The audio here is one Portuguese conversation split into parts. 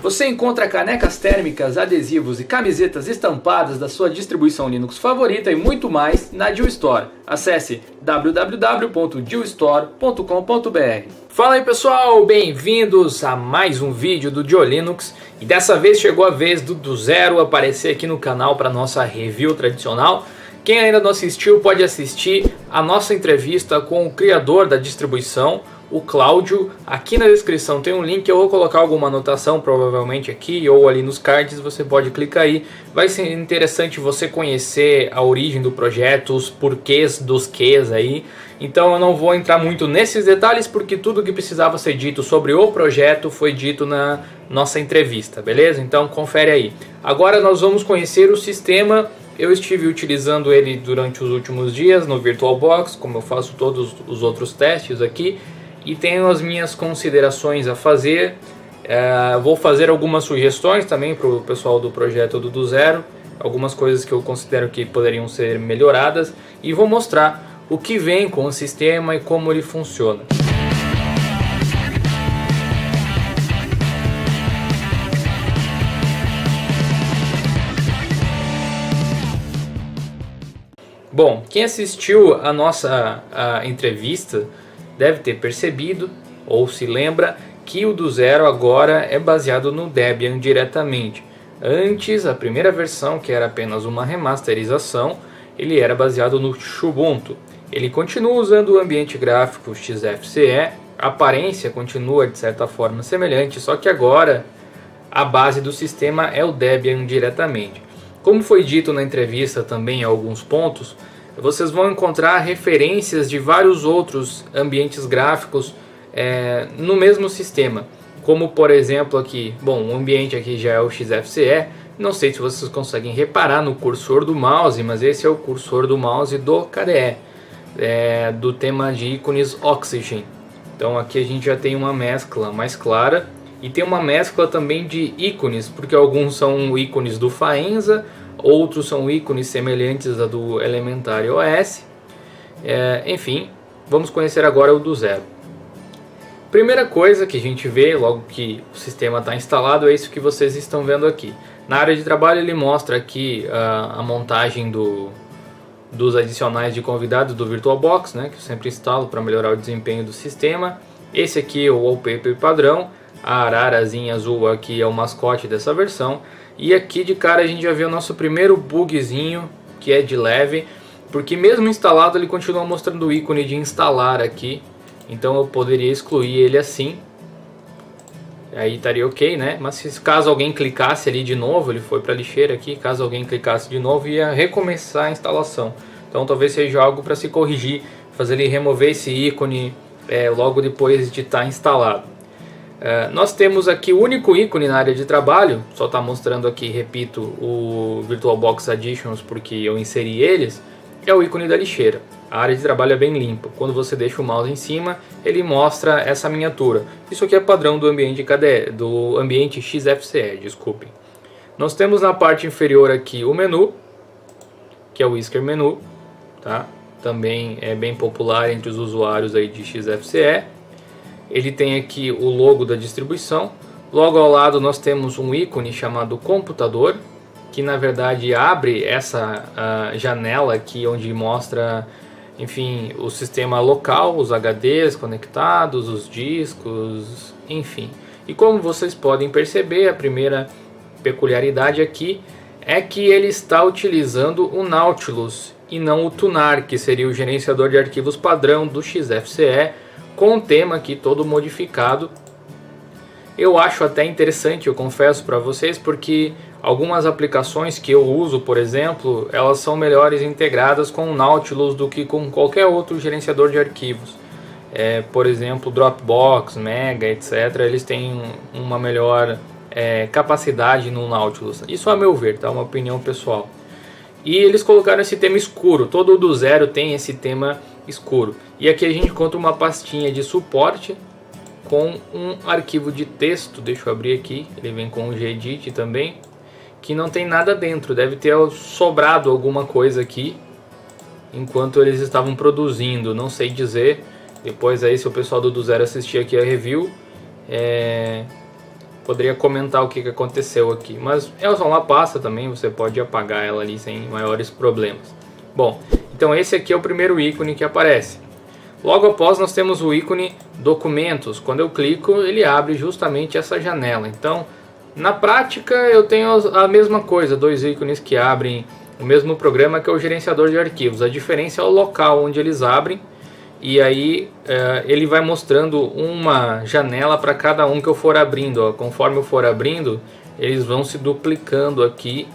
Você encontra canecas térmicas, adesivos e camisetas estampadas da sua distribuição Linux favorita e muito mais na Deal Store. Acesse www.dealstore.com.br. Fala aí pessoal, bem-vindos a mais um vídeo do Dio Linux. E dessa vez chegou a vez do Zero aparecer aqui no canal para nossa review tradicional. Quem ainda não assistiu pode assistir a nossa entrevista com o criador da distribuição, o Cláudio. Aqui na descrição tem um link, eu vou colocar alguma anotação provavelmente aqui ou ali nos cards, você pode clicar aí. Vai ser interessante você conhecer a origem do projeto, os porquês dos quês aí. Então eu não vou entrar muito nesses detalhes porque tudo que precisava ser dito sobre o projeto foi dito na nossa entrevista, beleza? Então confere aí. Agora nós vamos conhecer o sistema. Eu estive utilizando ele durante os últimos dias no VirtualBox, como eu faço todos os outros testes aqui. E tenho as minhas considerações a fazer. Vou fazer algumas sugestões também para o pessoal do projeto do Zero. Algumas coisas que eu considero que poderiam ser melhoradas. E vou mostrar o que vem com o sistema e como ele funciona. Bom, quem assistiu a nossa entrevista deve ter percebido, ou se lembra, que o do Zero agora é baseado no Debian diretamente. Antes, a primeira versão, que era apenas uma remasterização, ele era baseado no Xubuntu. Ele continua usando o ambiente gráfico XFCE, a aparência continua de certa forma semelhante, só que agora a base do sistema é o Debian diretamente. Como foi dito na entrevista também em alguns pontos, vocês vão encontrar referências de vários outros ambientes gráficos no mesmo sistema. Como por exemplo aqui, bom, o ambiente aqui já é o XFCE, não sei se vocês conseguem reparar no cursor do mouse, mas esse é o cursor do mouse do KDE, do tema de ícones Oxygen. Então aqui a gente já tem uma mescla mais clara e tem uma mescla também de ícones, porque alguns são ícones do Faenza, outros são ícones semelhantes a do Elementary OS. Enfim, vamos conhecer agora o do Zero. Primeira coisa que a gente vê logo que o sistema está instalado é isso que vocês estão vendo aqui. Na área de trabalho ele mostra aqui a montagem dos adicionais de convidados do VirtualBox, né, que eu sempre instalo para melhorar o desempenho do sistema. Esse aqui é o wallpaper padrão. A ararazinha azul aqui é o mascote dessa versão. E aqui de cara a gente já vê o nosso primeiro bugzinho, que é de leve, porque mesmo instalado ele continua mostrando o ícone de instalar aqui. Então eu poderia excluir ele assim. Aí estaria ok, né? Mas se caso alguém clicasse ali de novo, ele foi para a lixeira aqui, caso alguém clicasse de novo ia recomeçar a instalação. Então talvez seja algo para se corrigir, fazer ele remover esse ícone logo depois de estar instalado. Nós temos aqui o único ícone na área de trabalho, só está mostrando aqui, repito, o VirtualBox Additions porque eu inseri eles, é o ícone da lixeira. A área de trabalho é bem limpa, quando você deixa o mouse em cima, ele mostra essa miniatura. Isso aqui é padrão do ambiente KDE, do ambiente XFCE, desculpem. Nós temos na parte inferior aqui o menu, que é o Whisker Menu, tá? Também é bem popular entre os usuários aí de XFCE. Ele tem aqui o logo da distribuição. Logo ao lado nós temos um ícone chamado computador, que na verdade abre essa janela aqui onde mostra, enfim, o sistema local, os HDs conectados, os discos, enfim. E como vocês podem perceber, a primeira peculiaridade aqui é que ele está utilizando o Nautilus e não o Tunar, que seria o gerenciador de arquivos padrão do XFCE, com o tema aqui todo modificado. Eu acho até interessante, eu confesso para vocês, porque algumas aplicações que eu uso, por exemplo, elas são melhores integradas com o Nautilus do que com qualquer outro gerenciador de arquivos. Por exemplo, Dropbox, Mega, etc. Eles têm uma melhor capacidade no Nautilus. Isso a meu ver, tá? Uma opinião pessoal. E eles colocaram esse tema escuro, todo o do Zero tem esse tema escuro. E aqui a gente encontra uma pastinha de suporte com um arquivo de texto, deixa eu abrir aqui, ele vem com o gedit também, que não tem nada dentro, deve ter sobrado alguma coisa aqui enquanto eles estavam produzindo, não sei dizer. Depois aí, se o pessoal do Zero assistir aqui a review, poderia comentar o que aconteceu aqui. Mas é só uma pasta também, você pode apagar ela ali sem maiores problemas. Bom, então esse aqui é o primeiro ícone que aparece. Logo após nós temos o ícone documentos. Quando eu clico, ele abre justamente essa janela. Então, na prática, eu tenho a mesma coisa, dois ícones que abrem o mesmo programa, que é o gerenciador de arquivos. A diferença é o local onde eles abrem, e aí ele vai mostrando uma janela para cada um que eu for abrindo. Ó. Conforme eu for abrindo, eles vão se duplicando aqui.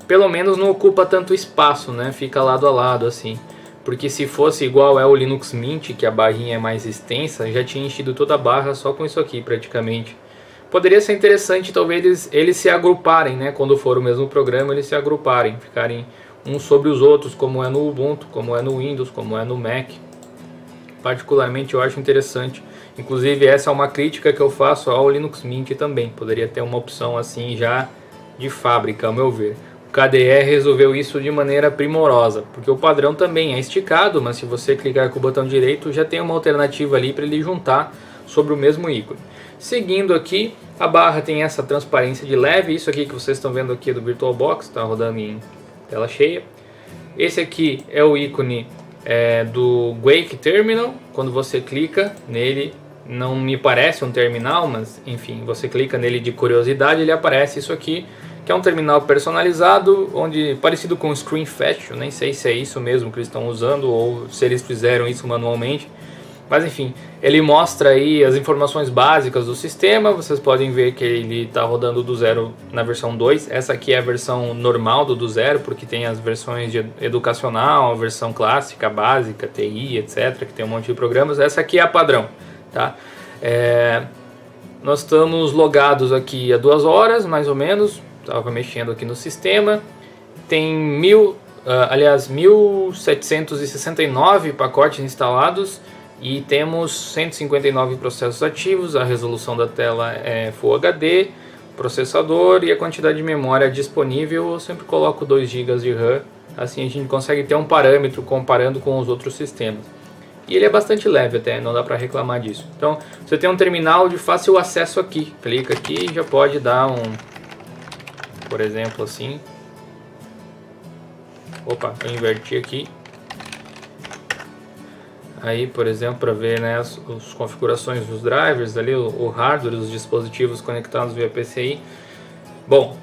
Pelo menos não ocupa tanto espaço, né? Fica lado a lado assim. Porque se fosse igual é o Linux Mint, que a barrinha é mais extensa, já tinha enchido toda a barra só com isso aqui praticamente. Poderia ser interessante talvez eles se agruparem, né? Quando for o mesmo programa, eles se agruparem, ficarem uns sobre os outros, como é no Ubuntu, como é no Windows, como é no Mac. Particularmente eu acho interessante. Inclusive essa é uma crítica que eu faço ao Linux Mint também. Poderia ter uma opção assim já de fábrica, ao meu ver. O KDE resolveu isso de maneira primorosa, porque o padrão também é esticado, mas se você clicar com o botão direito já tem uma alternativa ali para ele juntar sobre o mesmo ícone. Seguindo aqui, a barra tem essa transparência de leve, isso aqui que vocês estão vendo aqui do VirtualBox, está rodando em tela cheia. Esse aqui é o ícone do Wake Terminal. Quando você clica nele, não me parece um terminal, mas enfim, você clica nele de curiosidade, ele aparece isso aqui, que é um terminal personalizado, parecido com o ScreenFetch. Eu nem sei se é isso mesmo que eles estão usando ou se eles fizeram isso manualmente. Mas enfim, ele mostra aí as informações básicas do sistema. Vocês podem ver que ele está rodando do zero na versão 2. Essa aqui é a versão normal do zero, porque tem as versões de educacional, a versão clássica, básica, TI, etc. Que tem um monte de programas. Essa aqui é a padrão. Tá? Nós estamos logados aqui há 2 horas, mais ou menos. Estava mexendo aqui no sistema. Tem 1.769 pacotes instalados. E temos 159 processos ativos, a resolução da tela é Full HD, processador e a quantidade de memória disponível. Eu sempre coloco 2 GB de RAM, assim a gente consegue ter um parâmetro comparando com os outros sistemas. E ele é bastante leve até, não dá para reclamar disso. Então você tem um terminal de fácil acesso aqui, clica aqui e já pode dar por exemplo assim. Opa, eu inverti aqui. Aí, por exemplo, para ver, né, as configurações dos drivers, ali, o hardware, os dispositivos conectados via PCI. Bom,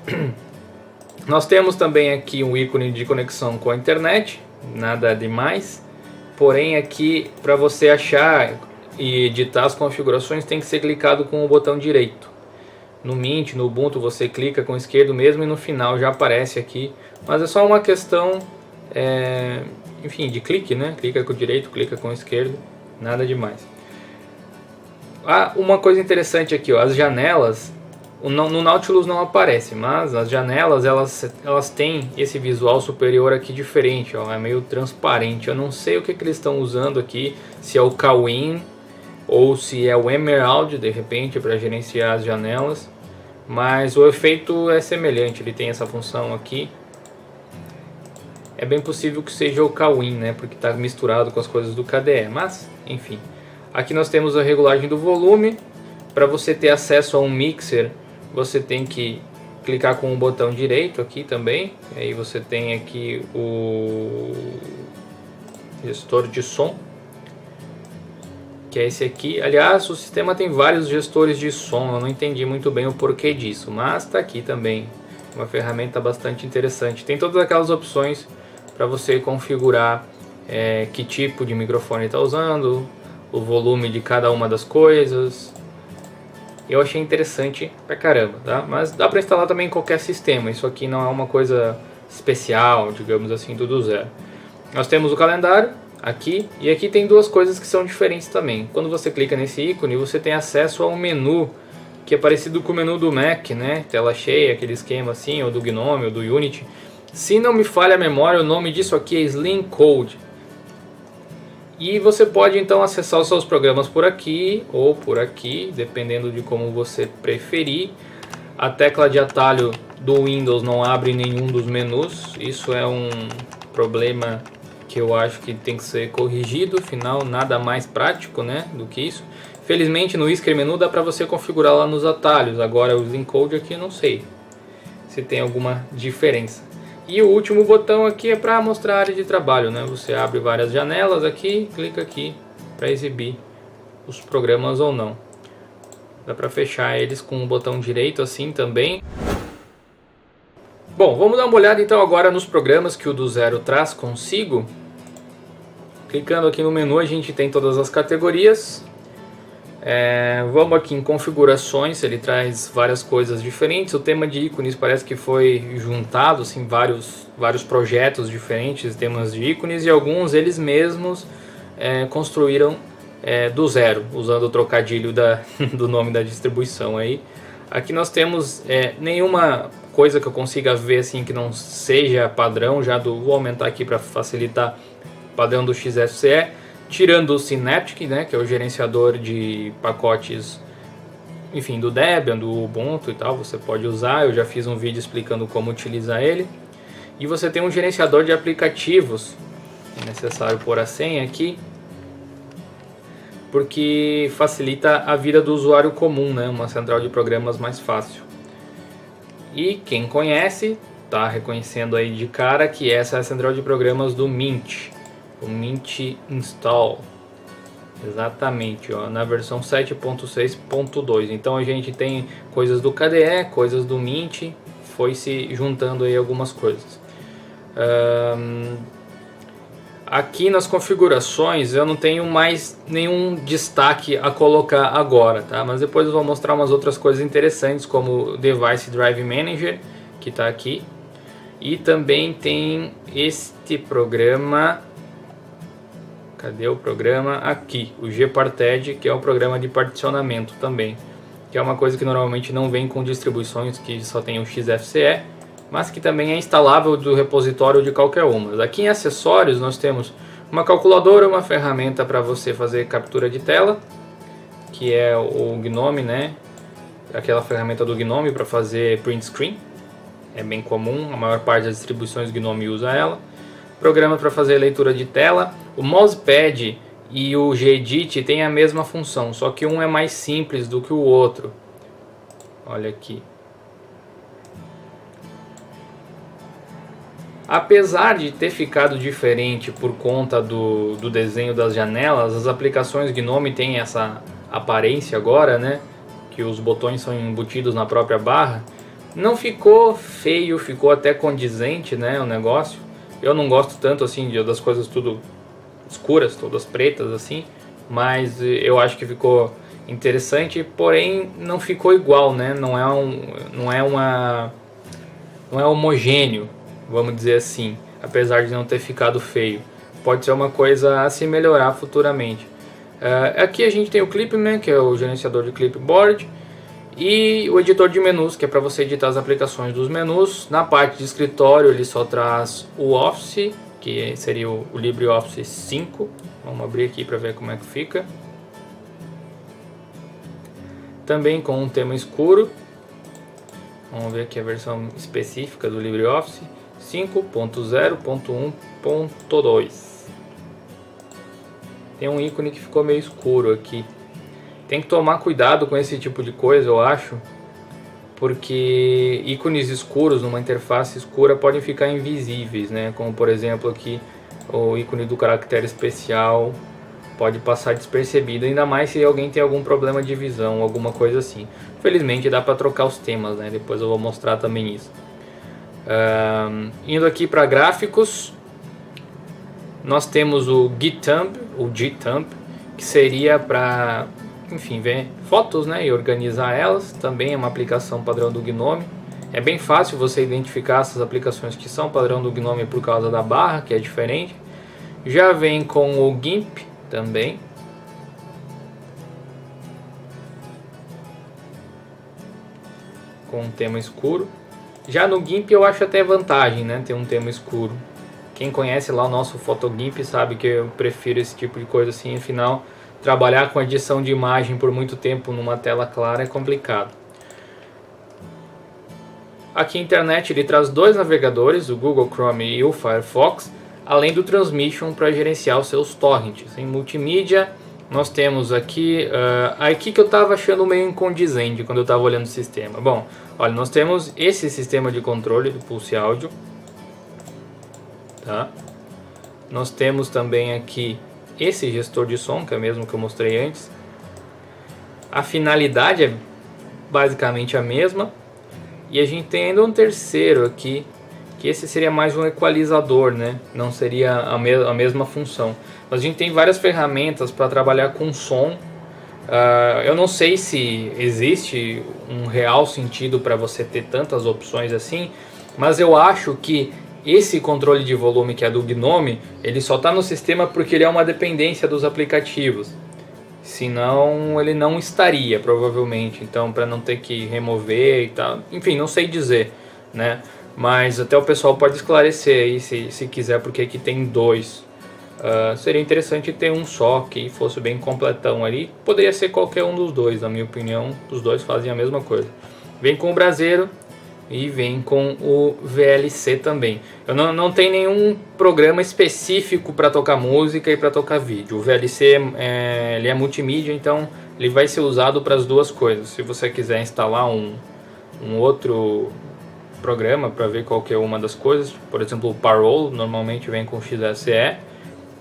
nós temos também aqui um ícone de conexão com a internet, nada demais. Porém, aqui, para você achar e editar as configurações, tem que ser clicado com o botão direito. No Mint, no Ubuntu, você clica com o esquerdo mesmo e no final já aparece aqui. Mas é só uma questão... enfim, de clique, né? Clica com o direito, clica com o esquerdo, nada demais. Uma coisa interessante aqui, ó, as janelas, no Nautilus não aparece, mas as janelas elas têm esse visual superior aqui diferente, ó, é meio transparente. Eu não sei o que eles estão usando aqui, se é o Kawin ou se é o Emerald, de repente, para gerenciar as janelas, mas o efeito é semelhante, ele tem essa função aqui. É bem possível que seja o Kawin, né? Porque está misturado com as coisas do KDE. Mas, enfim. Aqui nós temos a regulagem do volume. Para você ter acesso a um mixer, você tem que clicar com o botão direito aqui também. E aí você tem aqui o gestor de som, que é esse aqui. Aliás, o sistema tem vários gestores de som. Eu não entendi muito bem o porquê disso, mas está aqui também. Uma ferramenta bastante interessante. Tem todas aquelas opções para você configurar que tipo de microfone está usando, o volume de cada uma das coisas. Eu achei interessante pra caramba, tá? Mas dá para instalar também em qualquer sistema. Isso aqui não é uma coisa especial, digamos assim, do zero. Nós temos o calendário aqui, e aqui tem 2 coisas que são diferentes também. Quando você clica nesse ícone, você tem acesso a um menu que é parecido com o menu do Mac, né? Tela cheia, aquele esquema assim, ou do GNOME, ou do Unity. Se não me falha a memória, o nome disso aqui é Slim Code. E você pode então acessar os seus programas por aqui ou por aqui, dependendo de como você preferir. A tecla de atalho do Windows não abre nenhum dos menus. Isso é um problema que eu acho que tem que ser corrigido. Afinal, nada mais prático, né, do que isso. Felizmente no Whisker Menu dá para você configurar lá nos atalhos, agora o Slim Code aqui eu não sei se tem alguma diferença. E o último botão aqui é para mostrar a área de trabalho, né? Você abre várias janelas aqui, clica aqui para exibir os programas ou não. Dá para fechar eles com o botão direito assim também. Bom, vamos dar uma olhada então agora nos programas que o do zero traz consigo. Clicando aqui no menu a gente tem todas as categorias. Vamos aqui em configurações, ele traz várias coisas diferentes. O tema de ícones parece que foi juntado, assim, vários projetos diferentes, temas de ícones, e alguns eles mesmos construíram do zero, usando o trocadilho do nome da distribuição aí. Aqui nós temos nenhuma coisa que eu consiga ver assim que não seja padrão, vou aumentar aqui para facilitar, padrão do XFCE. Tirando o Synaptic, né, que é o gerenciador de pacotes, enfim, do Debian, do Ubuntu e tal, você pode usar, eu já fiz um vídeo explicando como utilizar ele. E você tem um gerenciador de aplicativos, é necessário pôr a senha aqui, porque facilita a vida do usuário comum, né, uma central de programas mais fácil. E quem conhece, está reconhecendo aí de cara que essa é a central de programas do Mint. O Mint Install, exatamente, ó, na versão 7.6.2. Então a gente tem coisas do KDE, coisas do Mint, foi se juntando aí algumas coisas. Aqui nas configurações eu não tenho mais nenhum destaque a colocar agora, tá? Mas depois eu vou mostrar umas outras coisas interessantes, como o Device Drive Manager, que está aqui, e também tem este programa. Cadê o programa? Aqui, o Gparted, que é um programa de particionamento também, que é uma coisa que normalmente não vem com distribuições que só tem o XFCE, mas que também é instalável do repositório de qualquer uma. Aqui em acessórios nós temos uma calculadora, uma ferramenta para você fazer captura de tela, que é o Gnome, né? Aquela ferramenta do Gnome para fazer print screen, é bem comum, a maior parte das distribuições Gnome usa ela. Programa para fazer leitura de tela. O Mousepad e o Gedit têm a mesma função, só que um é mais simples do que o outro. Olha aqui. Apesar de ter ficado diferente por conta do desenho das janelas, as aplicações Gnome têm essa aparência agora, né? Que os botões são embutidos na própria barra. Não ficou feio, ficou até condizente, né, o negócio. Eu não gosto tanto assim das coisas tudo escuras, todas pretas assim, mas eu acho que ficou interessante, porém não ficou igual, né? Não é homogêneo, vamos dizer assim, apesar de não ter ficado feio. Pode ser uma coisa a se melhorar futuramente. Aqui a gente tem o Clipman, que é o gerenciador de clipboard, e o editor de menus, que é para você editar as aplicações dos menus. Na parte de escritório ele só traz o Office, que seria o LibreOffice 5. Vamos abrir aqui para ver como é que fica. Também com um tema escuro. Vamos ver aqui a versão específica do LibreOffice 5.0.1.2. Tem um ícone que ficou meio escuro aqui. Tem que tomar cuidado com esse tipo de coisa, eu acho, porque ícones escuros numa interface escura podem ficar invisíveis, né? Como por exemplo aqui o ícone do caractere especial pode passar despercebido, ainda mais se alguém tem algum problema de visão, alguma coisa assim. Felizmente dá para trocar os temas, né? Depois eu vou mostrar também isso. Indo aqui para gráficos, nós temos o Gthumb, que seria para, enfim, ver fotos, né, e organizar elas. Também é uma aplicação padrão do Gnome. É bem fácil você identificar essas aplicações que são padrão do Gnome por causa da barra, que é diferente. Já vem com o GIMP também. Com um tema escuro. Já no GIMP eu acho até vantagem, né, ter um tema escuro. Quem conhece lá o nosso PhotoGIMP sabe que eu prefiro esse tipo de coisa assim, afinal trabalhar com edição de imagem por muito tempo numa tela clara é complicado. Aqui a internet ele traz dois navegadores, o Google Chrome e o Firefox, além do Transmission para gerenciar os seus torrents. Em multimídia nós temos aqui, aqui que eu estava achando meio incondizente quando eu estava olhando o sistema. Bom, olha, nós temos esse sistema de controle do Pulse Áudio, tá? Nós temos também aqui esse gestor de som, que é o mesmo que eu mostrei antes. A finalidade é basicamente a mesma. E a gente tem ainda um terceiro aqui, que esse seria mais um equalizador, né? Não seria a mesma função. Mas a gente tem várias ferramentas para trabalhar com som. Eu não sei se existe um real sentido para você ter tantas opções assim, mas eu acho que esse controle de volume que é do Gnome, ele só está no sistema porque ele é uma dependência dos aplicativos. Senão ele não estaria, provavelmente. Então, para não ter que remover e tal. Enfim, não sei dizer, né? Mas até o pessoal pode esclarecer aí, se quiser, porque aqui tem dois. Seria interessante ter um só, que fosse bem completão ali. Poderia ser qualquer um dos dois, na minha opinião. Os dois fazem a mesma coisa. Vem com o braseiro e vem com o VLC também. Eu não tenho nenhum programa específico para tocar música e para tocar vídeo. O VLC ele é multimídia, então ele vai ser usado para as duas coisas. Se você quiser instalar um outro programa para ver qualquer uma das coisas, por exemplo, o Parole normalmente vem com XSE,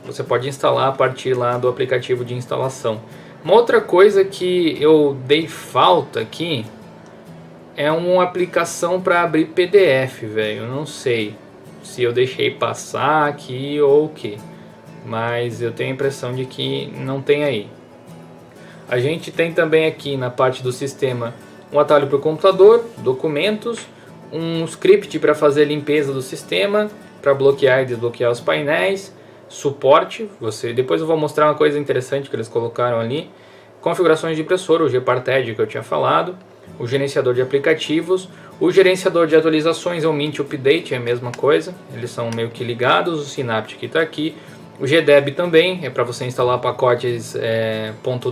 você pode instalar a partir lá do aplicativo de instalação. Uma outra coisa que eu dei falta aqui é uma aplicação para abrir PDF, velho. Eu não sei se eu deixei passar aqui ou o que, mas eu tenho a impressão de que não tem aí. A gente tem também aqui na parte do sistema um atalho para o computador, documentos, um script para fazer limpeza do sistema, para bloquear e desbloquear os painéis, suporte. Depois eu vou mostrar uma coisa interessante que eles colocaram ali. Configurações de impressora, o Gparted que eu tinha falado. O gerenciador de aplicativos, o gerenciador de atualizações é o Mint Update, é a mesma coisa, eles são meio que ligados. O Synaptic está aqui, o GDEB também é para você instalar pacotes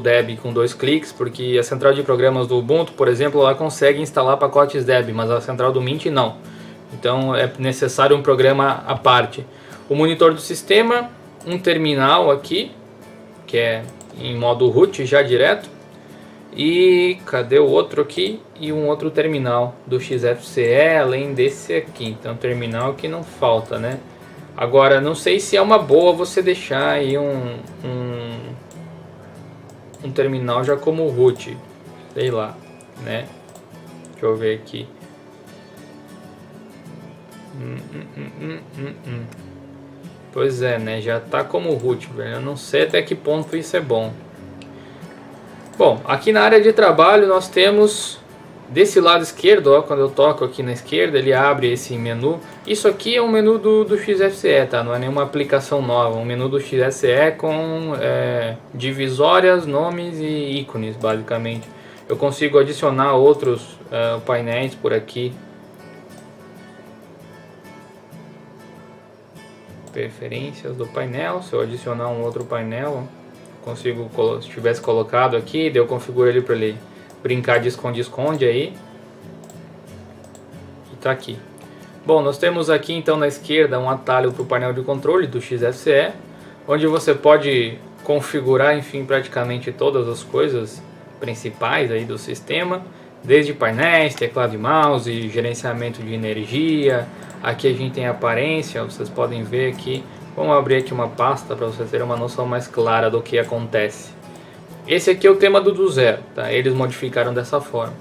.deb com 2 cliques, porque a central de programas do Ubuntu, por exemplo, ela consegue instalar pacotes deb, mas a central do Mint não, então é necessário um programa à parte. O monitor do sistema, um terminal aqui, que é em modo root já direto. E cadê o outro aqui? E um outro terminal do XFCE, além desse aqui. Então terminal que não falta, né? Agora, não sei se é uma boa você deixar aí um terminal já como root. Sei lá, né? Deixa eu ver aqui. Pois é, né? Já tá como root, velho. Eu não sei até que ponto isso é bom. Bom, aqui na área de trabalho nós temos desse lado esquerdo, ó, quando eu toco aqui na esquerda, ele abre esse menu. Isso aqui é um menu do XFCE, tá? Não é nenhuma aplicação nova, um menu do XFCE com divisórias, nomes e ícones, basicamente. Eu consigo adicionar outros painéis por aqui. Preferências do painel, se eu adicionar um outro painel, ó. Consigo, se tivesse colocado aqui, daí eu configuro ele para ele brincar de esconde-esconde aí. E tá aqui. Bom, nós temos aqui então na esquerda um atalho para o painel de controle do XFCE, onde você pode configurar, enfim, praticamente todas as coisas principais aí do sistema, desde painéis, teclado e mouse, gerenciamento de energia. Aqui a gente tem a aparência, vocês podem ver aqui. Vamos abrir aqui uma pasta para vocês terem uma noção mais clara do que acontece. Esse aqui é o tema do zero, tá? Eles modificaram dessa forma.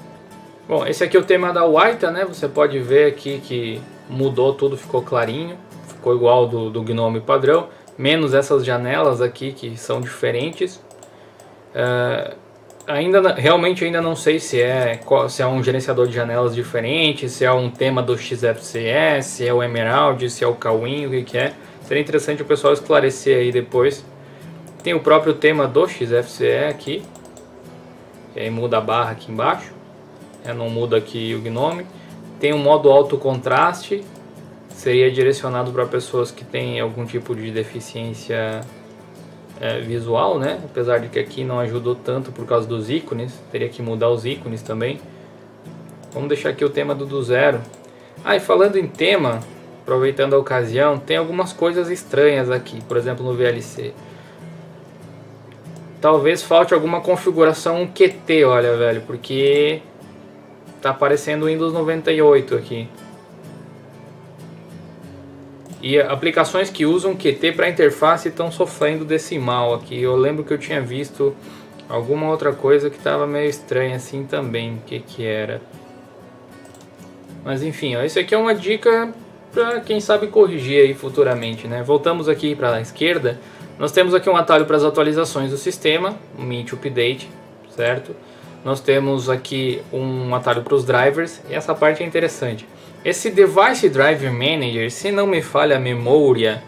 Bom, esse aqui é o tema da Wayta, né? Você pode ver aqui que mudou tudo, ficou clarinho, ficou igual do Gnome padrão, menos essas janelas aqui que são diferentes. Realmente ainda não sei se é um gerenciador de janelas diferente, se é um tema do XFCE, se é o Emerald, se é o Kawin, o que é. Seria interessante o pessoal esclarecer aí depois. Tem o próprio tema do XFCE aqui. E aí muda a barra aqui embaixo. Não muda aqui o Gnome. Tem um modo alto contraste. Seria direcionado para pessoas que têm algum tipo de deficiência visual, né? Apesar de que aqui não ajudou tanto por causa dos ícones. Teria que mudar os ícones também. Vamos deixar aqui o tema do zero. E falando em tema, aproveitando a ocasião, tem algumas coisas estranhas aqui. Por exemplo, no VLC. talvez falte alguma configuração Qt, olha, velho, porque tá aparecendo o Windows 98 aqui. E aplicações que usam Qt para interface estão sofrendo desse mal aqui. Eu lembro que eu tinha visto alguma outra coisa que estava meio estranha assim também. O que era? Mas enfim, ó, isso aqui é uma dica para quem sabe corrigir aí futuramente, né? Voltamos aqui para a esquerda. Nós temos aqui um atalho para as atualizações do sistema, o Mint Update, certo? Nós temos aqui um atalho para os drivers, e essa parte é interessante. Esse Device Driver Manager, se não me falha a memória,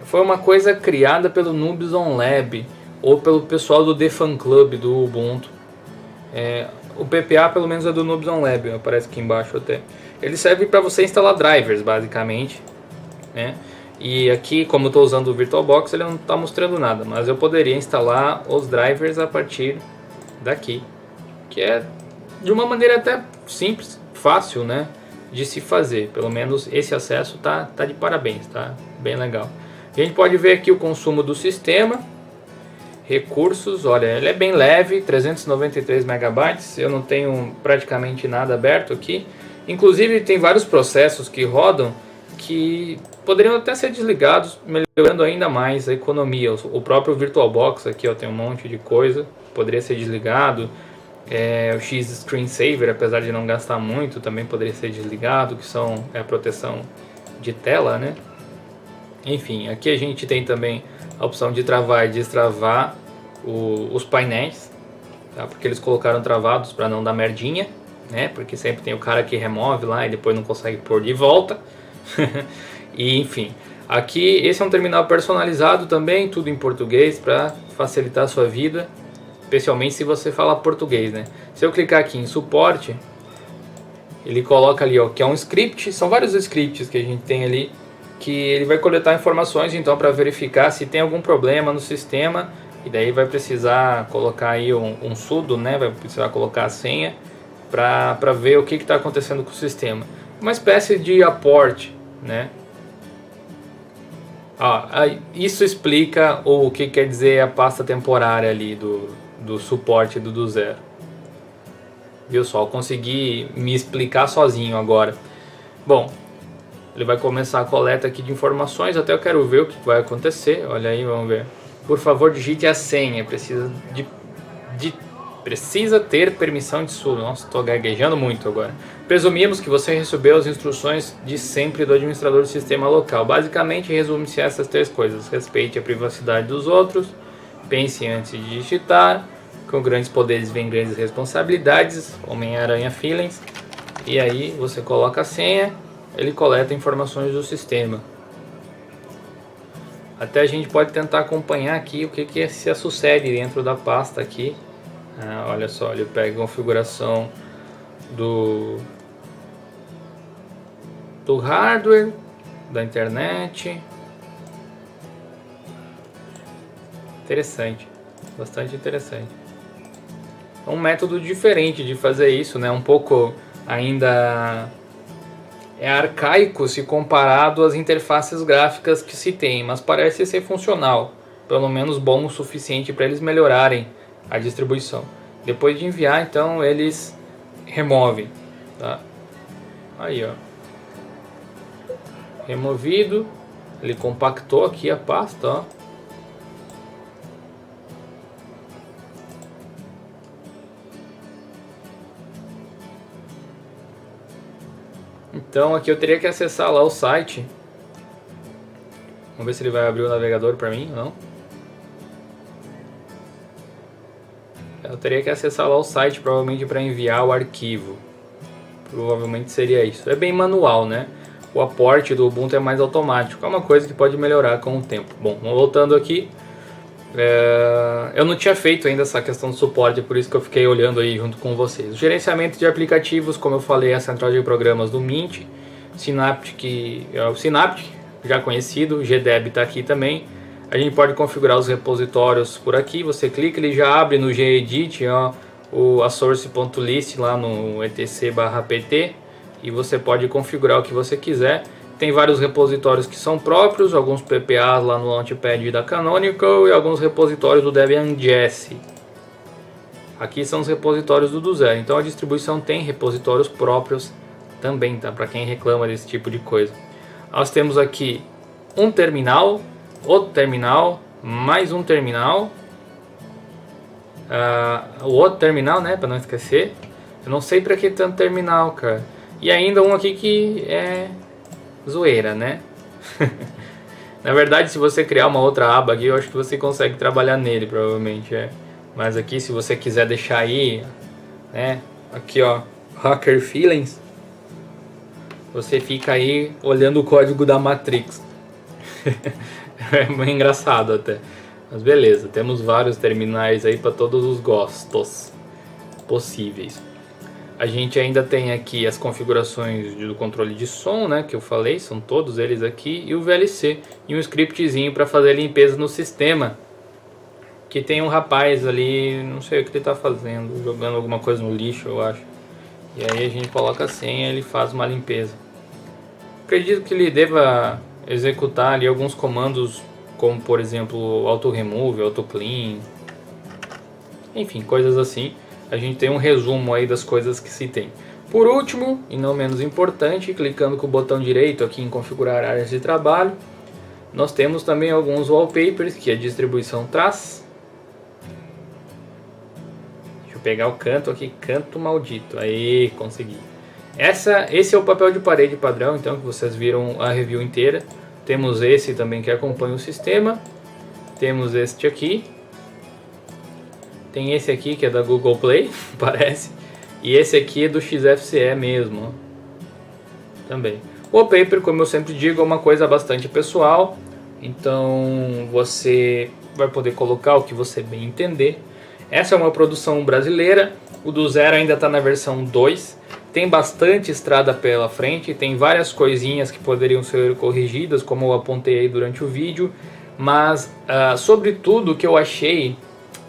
foi uma coisa criada pelo Noobs on Lab, ou pelo pessoal do The Fan Club do Ubuntu. O PPA pelo menos é do Noobs on Lab, aparece aqui embaixo até. Ele serve para você instalar drivers, basicamente, né? E aqui, como eu estou usando o VirtualBox, ele não está mostrando nada, mas eu poderia instalar os drivers a partir daqui, que é de uma maneira até simples, fácil, né, de se fazer. Pelo menos esse acesso tá de parabéns, tá bem legal. A gente pode ver aqui o consumo do sistema, recursos, olha, ele é bem leve, 393 megabytes, eu não tenho praticamente nada aberto aqui. Inclusive tem vários processos que rodam que poderiam até ser desligados, melhorando ainda mais a economia. O próprio VirtualBox aqui, ó, tem um monte de coisa, poderia ser desligado. O X Screensaver, apesar de não gastar muito, também poderia ser desligado, que são a proteção de tela, né? Enfim, aqui a gente tem também a opção de travar e destravar os painéis, tá? Porque eles colocaram travados para não dar merdinha, né? Porque sempre tem o cara que remove lá e depois não consegue pôr de volta. E enfim, aqui esse é um terminal personalizado também, tudo em português para facilitar a sua vida, especialmente se você fala português, né? Se eu clicar aqui em suporte, ele coloca ali, ó, que é um script, são vários scripts que a gente tem ali, que ele vai coletar informações então para verificar se tem algum problema no sistema, e daí vai precisar colocar aí um sudo, né? Vai precisar colocar a senha para ver o que está acontecendo com o sistema. Uma espécie de apport, né? Isso explica o que quer dizer a pasta temporária ali do suporte do zero. Viu só, eu consegui me explicar sozinho agora. Bom, ele vai começar a coleta aqui de informações, até eu quero ver o que vai acontecer. Olha aí, vamos ver. Por favor, digite a senha, precisa ter permissão de sudo. Nossa, estou gaguejando muito agora. Presumimos que você recebeu as instruções de sempre do administrador do sistema local. Basicamente, resume-se a essas três coisas. Respeite a privacidade dos outros. Pense antes de digitar. Com grandes poderes vem grandes responsabilidades. Homem-Aranha Feelings. E aí, você coloca a senha. Ele coleta informações do sistema. Até a gente pode tentar acompanhar aqui o que se sucede dentro da pasta aqui. Olha só, ele pega a configuração do hardware, da internet. Interessante, bastante interessante. É um método diferente de fazer isso, né? Um pouco ainda arcaico se comparado às interfaces gráficas que se tem, mas parece ser funcional, pelo menos bom o suficiente para eles melhorarem a distribuição. Depois de enviar, então eles removem, tá? Aí, ó, removido, ele compactou aqui a pasta, ó. Então aqui eu teria que acessar lá o site. Vamos ver se ele vai abrir o navegador para mim ou não. Eu teria que acessar lá o site provavelmente para enviar o arquivo. Provavelmente seria isso. É bem manual, né? O aporte do Ubuntu é mais automático. É uma coisa que pode melhorar com o tempo. Bom, voltando aqui. Eu não tinha feito ainda essa questão do suporte, por isso que eu fiquei olhando aí junto com vocês. O gerenciamento de aplicativos, como eu falei, a central de programas do Mint. Synaptic, o Synaptic, já conhecido. O GDEB está aqui também. A gente pode configurar os repositórios por aqui. Você clica, ele já abre no gedit, ó, a source.list lá no etc/pt, e você pode configurar o que você quiser. tem vários repositórios que são próprios, alguns PPAs lá no Launchpad da Canonical e alguns repositórios do Debian Jessie. Aqui são os repositórios do zero, então a distribuição tem repositórios próprios também, tá? Para quem reclama desse tipo de coisa. Nós temos aqui um terminal, outro terminal, mais um terminal, o outro terminal, né? Para não esquecer. Eu não sei para que tanto terminal, cara. E ainda um aqui que é zoeira, né? Na verdade, se você criar uma outra aba aqui, eu acho que você consegue trabalhar nele, provavelmente, Mas aqui, se você quiser deixar aí, né? Aqui, ó, Hacker Feelings, você fica aí olhando o código da Matrix. É meio engraçado até. Mas beleza, temos vários terminais aí para todos os gostos possíveis. A gente ainda tem aqui as configurações do controle de som, né, que eu falei, são todos eles aqui, e o VLC, e um scriptzinho para fazer limpeza no sistema, que tem um rapaz ali, não sei o que ele está fazendo, jogando alguma coisa no lixo, eu acho. E aí a gente coloca a senha e ele faz uma limpeza. Acredito que ele deva executar ali alguns comandos, como por exemplo auto remove, auto clean, enfim, coisas assim. A gente tem um resumo aí das coisas que se tem. Por último, e não menos importante, clicando com o botão direito aqui em configurar áreas de trabalho, nós temos também alguns wallpapers que a distribuição traz. Deixa eu pegar o canto aqui, canto maldito, aí consegui. Esse é o papel de parede padrão, então, que vocês viram a review inteira. Temos esse também que acompanha o sistema, temos este aqui. Tem esse aqui que é da Google Play, parece. E esse aqui é do XFCE mesmo, ó. Também. O wallpaper, como eu sempre digo, é uma coisa bastante pessoal. Então você vai poder colocar o que você bem entender. Essa é uma produção brasileira. O do zero ainda está na versão 2. Tem bastante estrada pela frente. Tem várias coisinhas que poderiam ser corrigidas, como eu apontei aí durante o vídeo. Mas, sobretudo, o que eu achei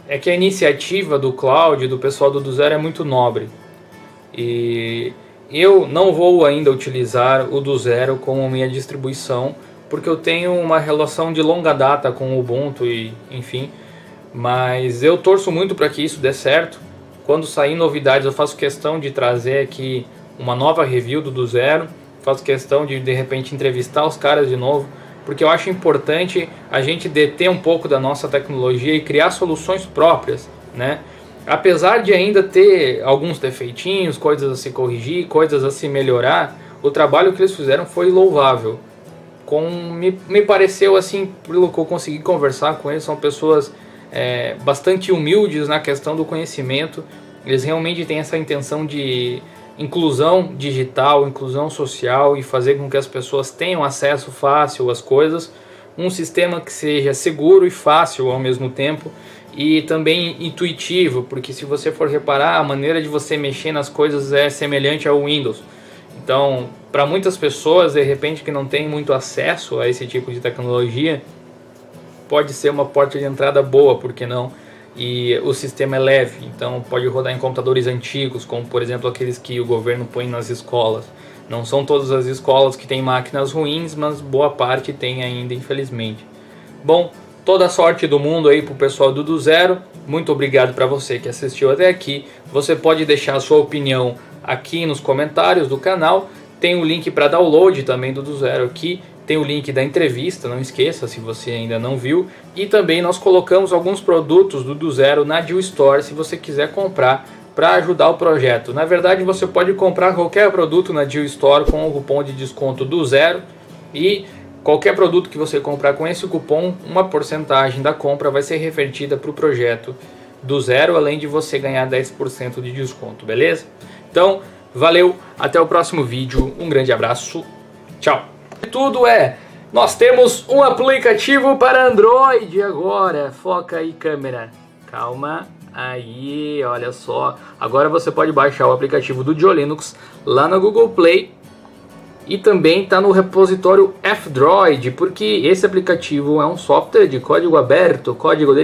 é que a iniciativa do Cláudio, do pessoal do zero, é muito nobre. E eu não vou ainda utilizar o do zero como minha distribuição, porque eu tenho uma relação de longa data com o Ubuntu e enfim. Mas eu torço muito para que isso dê certo. Quando sair novidades, eu faço questão de trazer aqui uma nova review do zero. Faço questão de repente entrevistar os caras de novo, porque eu acho importante a gente deter um pouco da nossa tecnologia e criar soluções próprias, né? Apesar de ainda ter alguns defeitinhos, coisas a se corrigir, coisas a se melhorar, o trabalho que eles fizeram foi louvável. Me pareceu assim, pelo que eu consegui conversar com eles, são pessoas bastante humildes na questão do conhecimento. Eles realmente têm essa intenção de inclusão digital, inclusão social e fazer com que as pessoas tenham acesso fácil às coisas, um sistema que seja seguro e fácil ao mesmo tempo e também intuitivo, porque se você for reparar, a maneira de você mexer nas coisas é semelhante ao Windows. Então, para muitas pessoas, de repente, que não tem muito acesso a esse tipo de tecnologia, pode ser uma porta de entrada boa, por que não? E o sistema é leve, então pode rodar em computadores antigos, como por exemplo aqueles que o governo põe nas escolas. Não são todas as escolas que têm máquinas ruins, mas boa parte tem ainda, infelizmente. Bom, toda a sorte do mundo aí pro pessoal do zero. Muito obrigado para você que assistiu até aqui. Você pode deixar a sua opinião aqui nos comentários do canal. Tem o link para download também do zero aqui. Tem o link da entrevista, não esqueça se você ainda não viu. E também nós colocamos alguns produtos do zero na Deal Store se você quiser comprar para ajudar o projeto. Na verdade, você pode comprar qualquer produto na Deal Store com o cupom de desconto do zero. E qualquer produto que você comprar com esse cupom, uma porcentagem da compra vai ser revertida para o projeto do zero, além de você ganhar 10% de desconto, beleza? Então, valeu, até o próximo vídeo, um grande abraço, tchau! Tudo nós temos um aplicativo para Android agora. Foca aí, câmera. Calma aí, olha só. Agora você pode baixar o aplicativo do Diolinux lá no Google Play. E também está no repositório F-Droid, porque esse aplicativo é um software de código aberto. O código dele